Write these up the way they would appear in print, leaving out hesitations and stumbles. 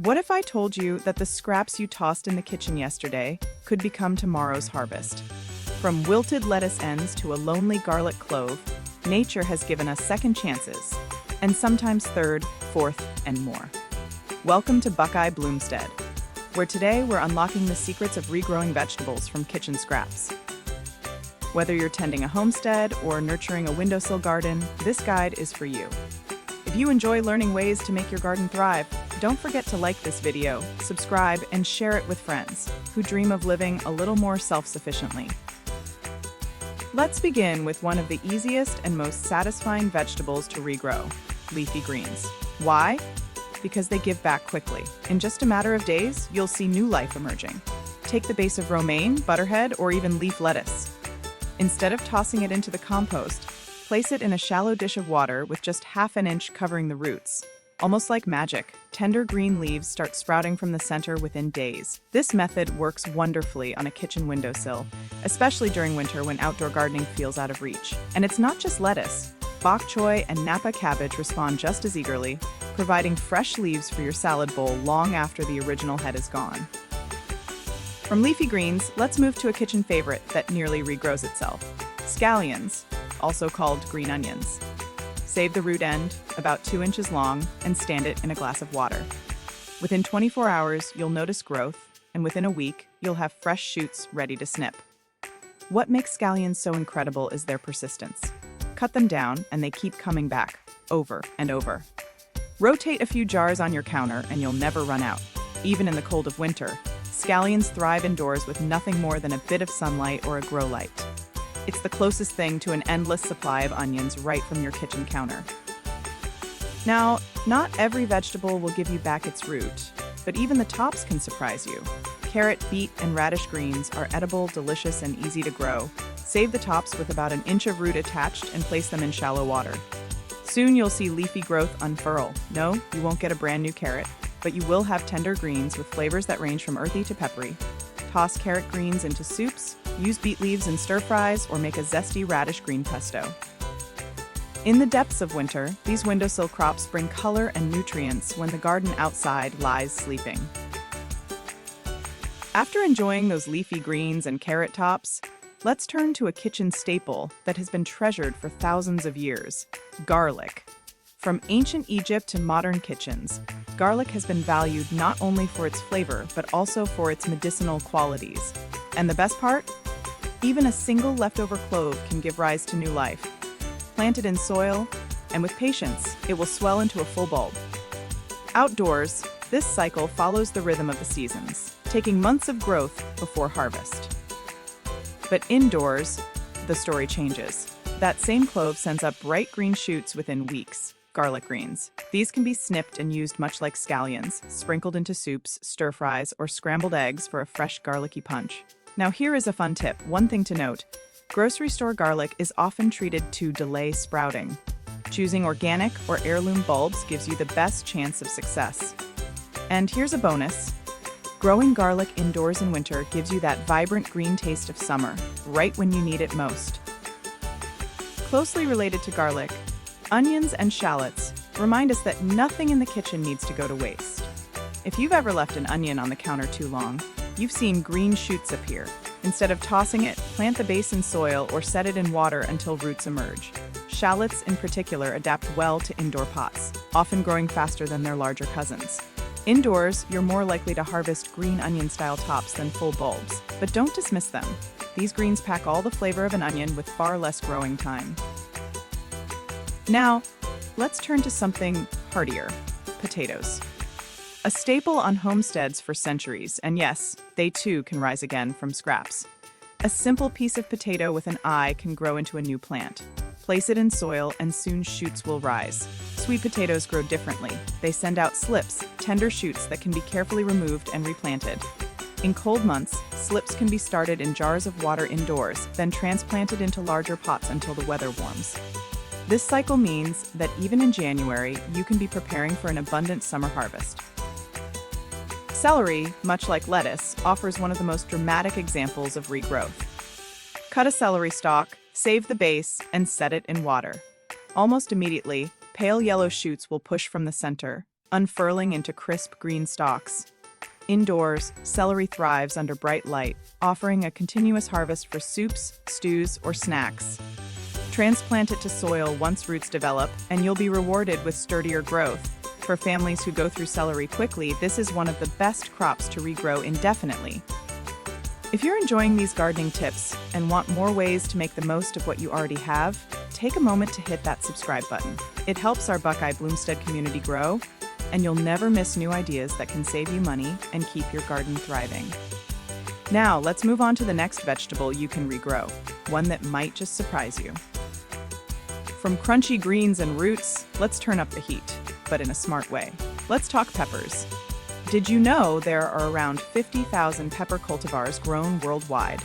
What if I told you that the scraps you tossed in the kitchen yesterday could become tomorrow's harvest? From wilted lettuce ends to a lonely garlic clove, nature has given us second chances, and sometimes third, fourth, and more. Welcome to Buckeye Bloomstead, where today we're unlocking the secrets of regrowing vegetables from kitchen scraps. Whether you're tending a homestead or nurturing a windowsill garden, this guide is for you. If you enjoy learning ways to make your garden thrive, don't forget to like this video, subscribe, and share it with friends who dream of living a little more self-sufficiently. Let's begin with one of the easiest and most satisfying vegetables to regrow, leafy greens. Why? Because they give back quickly. In just a matter of days, you'll see new life emerging. Take the base of romaine, butterhead, or even leaf lettuce. Instead of tossing it into the compost, place it in a shallow dish of water with just half an inch covering the roots. Almost like magic, tender green leaves start sprouting from the center within days. This method works wonderfully on a kitchen windowsill, especially during winter when outdoor gardening feels out of reach. And it's not just lettuce. Bok choy and Napa cabbage respond just as eagerly, providing fresh leaves for your salad bowl long after the original head is gone. From leafy greens, let's move to a kitchen favorite that nearly regrows itself. Scallions, also called green onions. Save the root end, about 2 inches long, and stand it in a glass of water. Within 24 hours, you'll notice growth, and within a week, you'll have fresh shoots ready to snip. What makes scallions so incredible is their persistence. Cut them down, and they keep coming back, over and over. Rotate a few jars on your counter, and you'll never run out. Even in the cold of winter, scallions thrive indoors with nothing more than a bit of sunlight or a grow light. It's the closest thing to an endless supply of onions right from your kitchen counter. Now, not every vegetable will give you back its root, but even the tops can surprise you. Carrot, beet, and radish greens are edible, delicious, and easy to grow. Save the tops with about an inch of root attached and place them in shallow water. Soon you'll see leafy growth unfurl. No, you won't get a brand new carrot, but you will have tender greens with flavors that range from earthy to peppery. Toss carrot greens into soups, use beet leaves in stir-fries, or make a zesty radish green pesto. In the depths of winter, these windowsill crops bring color and nutrients when the garden outside lies sleeping. After enjoying those leafy greens and carrot tops, let's turn to a kitchen staple that has been treasured for thousands of years: garlic. From ancient Egypt to modern kitchens, garlic has been valued not only for its flavor, but also for its medicinal qualities. And the best part? Even a single leftover clove can give rise to new life. Plant it in soil, and with patience, it will swell into a full bulb. Outdoors, this cycle follows the rhythm of the seasons, taking months of growth before harvest. But indoors, the story changes. That same clove sends up bright green shoots within weeks. Garlic greens. These can be snipped and used much like scallions, sprinkled into soups, stir-fries, or scrambled eggs for a fresh garlicky punch. Now here is a fun tip. One thing to note: grocery store garlic is often treated to delay sprouting. Choosing organic or heirloom bulbs gives you the best chance of success. And here's a bonus. Growing garlic indoors in winter gives you that vibrant green taste of summer, right when you need it most. Closely related to garlic, onions and shallots remind us that nothing in the kitchen needs to go to waste. If you've ever left an onion on the counter too long, you've seen green shoots appear. Instead of tossing it, plant the base in soil or set it in water until roots emerge. Shallots in particular adapt well to indoor pots, often growing faster than their larger cousins. Indoors, you're more likely to harvest green onion-style tops than full bulbs, but don't dismiss them. These greens pack all the flavor of an onion with far less growing time. Now, let's turn to something heartier: potatoes. A staple on homesteads for centuries, and yes, they too can rise again from scraps. A simple piece of potato with an eye can grow into a new plant. Place it in soil and soon shoots will rise. Sweet potatoes grow differently. They send out slips, tender shoots that can be carefully removed and replanted. In cold months, slips can be started in jars of water indoors, then transplanted into larger pots until the weather warms. This cycle means that even in January, you can be preparing for an abundant summer harvest. Celery, much like lettuce, offers one of the most dramatic examples of regrowth. Cut a celery stalk, save the base, and set it in water. Almost immediately, pale yellow shoots will push from the center, unfurling into crisp green stalks. Indoors, celery thrives under bright light, offering a continuous harvest for soups, stews, or snacks. Transplant it to soil once roots develop, and you'll be rewarded with sturdier growth. For families who go through celery quickly, this is one of the best crops to regrow indefinitely. If you're enjoying these gardening tips and want more ways to make the most of what you already have, take a moment to hit that subscribe button. It helps our Buckeye Bloomstead community grow, and you'll never miss new ideas that can save you money and keep your garden thriving. Now, let's move on to the next vegetable you can regrow, one that might just surprise you. From crunchy greens and roots, let's turn up the heat, but in a smart way. Let's talk peppers. Did you know there are around 50,000 pepper cultivars grown worldwide?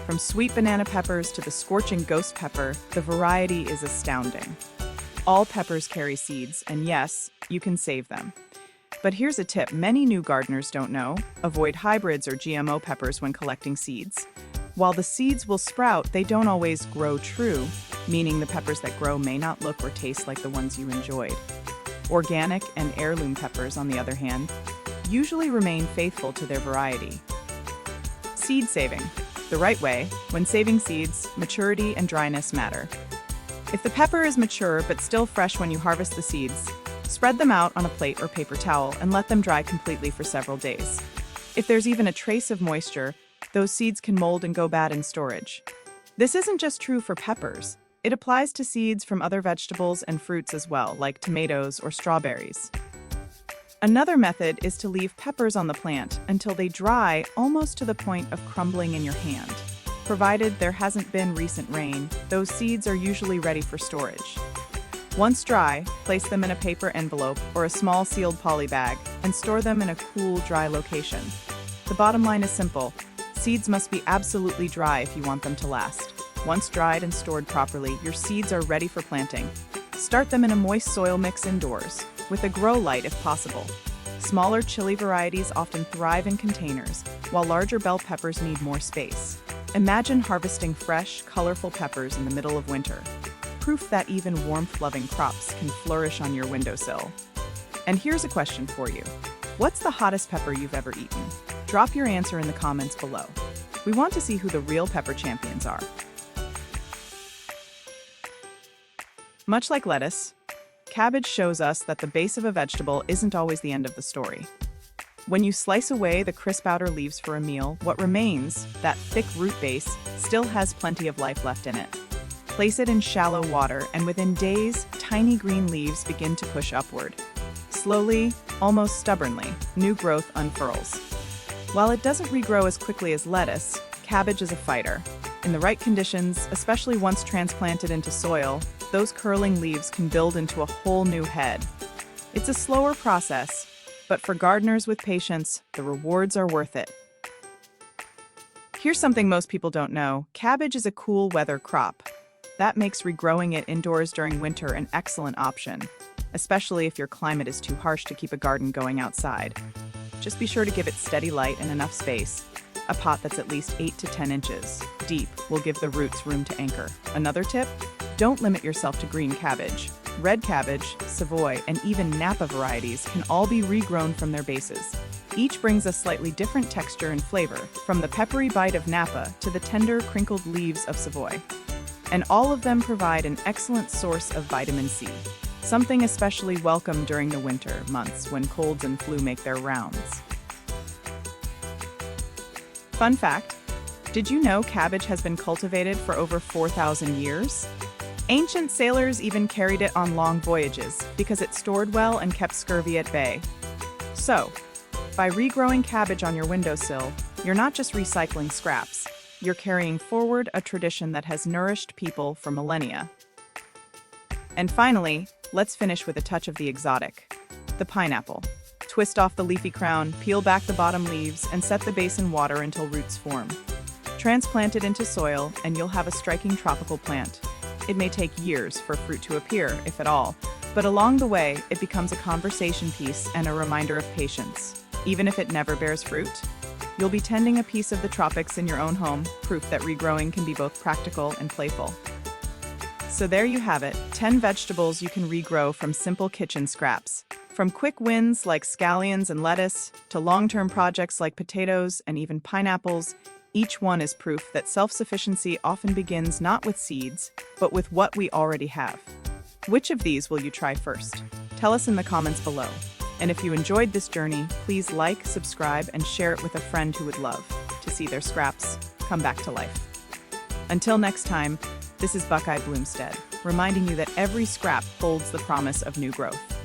From sweet banana peppers to the scorching ghost pepper, the variety is astounding. All peppers carry seeds, and yes, you can save them. But here's a tip many new gardeners don't know: avoid hybrids or GMO peppers when collecting seeds. While the seeds will sprout, they don't always grow true, meaning the peppers that grow may not look or taste like the ones you enjoyed. Organic and heirloom peppers, on the other hand, usually remain faithful to their variety. Seed saving. The right way, when saving seeds, maturity and dryness matter. If the pepper is mature but still fresh when you harvest the seeds, spread them out on a plate or paper towel and let them dry completely for several days. If there's even a trace of moisture, those seeds can mold and go bad in storage. This isn't just true for peppers. It applies to seeds from other vegetables and fruits as well, like tomatoes or strawberries. Another method is to leave peppers on the plant until they dry almost to the point of crumbling in your hand. Provided there hasn't been recent rain, those seeds are usually ready for storage. Once dry, place them in a paper envelope or a small sealed poly bag and store them in a cool, dry location. The bottom line is simple: seeds must be absolutely dry if you want them to last. Once dried and stored properly, your seeds are ready for planting. Start them in a moist soil mix indoors, with a grow light if possible. Smaller chili varieties often thrive in containers, while larger bell peppers need more space. Imagine harvesting fresh, colorful peppers in the middle of winter. Proof that even warmth-loving crops can flourish on your windowsill. And here's a question for you. What's the hottest pepper you've ever eaten? Drop your answer in the comments below. We want to see who the real pepper champions are. Much like lettuce, cabbage shows us that the base of a vegetable isn't always the end of the story. When you slice away the crisp outer leaves for a meal, what remains, that thick root base, still has plenty of life left in it. Place it in shallow water, and within days, tiny green leaves begin to push upward. Slowly, almost stubbornly, new growth unfurls. While it doesn't regrow as quickly as lettuce, cabbage is a fighter. In the right conditions, especially once transplanted into soil, those curling leaves can build into a whole new head. It's a slower process, but for gardeners with patience, the rewards are worth it. Here's something most people don't know: cabbage is a cool weather crop. That makes regrowing it indoors during winter an excellent option, especially if your climate is too harsh to keep a garden going outside. Just be sure to give it steady light and enough space. A pot that's at least 8 to 10 inches deep will give the roots room to anchor. Another tip: don't limit yourself to green cabbage. Red cabbage, Savoy, and even Napa varieties can all be regrown from their bases. Each brings a slightly different texture and flavor, from the peppery bite of Napa to the tender, crinkled leaves of Savoy. And all of them provide an excellent source of vitamin C, something especially welcome during the winter months when colds and flu make their rounds. Fun fact: did you know cabbage has been cultivated for over 4,000 years? Ancient sailors even carried it on long voyages because it stored well and kept scurvy at bay. So, by regrowing cabbage on your windowsill, you're not just recycling scraps, you're carrying forward a tradition that has nourished people for millennia. And finally, let's finish with a touch of the exotic: the pineapple. Twist off the leafy crown, peel back the bottom leaves, and set the base in water until roots form. Transplant it into soil, and you'll have a striking tropical plant. It may take years for fruit to appear, if at all, but along the way, it becomes a conversation piece and a reminder of patience. Even if it never bears fruit, you'll be tending a piece of the tropics in your own home, proof that regrowing can be both practical and playful. So there you have it, 10 vegetables you can regrow from simple kitchen scraps. From quick wins like scallions and lettuce to long-term projects like potatoes and even pineapples, each one is proof that self-sufficiency often begins not with seeds, but with what we already have. Which of these will you try first? Tell us in the comments below. And if you enjoyed this journey, please like, subscribe, and share it with a friend who would love to see their scraps come back to life. Until next time, this is Buckeye Bloomstead, reminding you that every scrap holds the promise of new growth.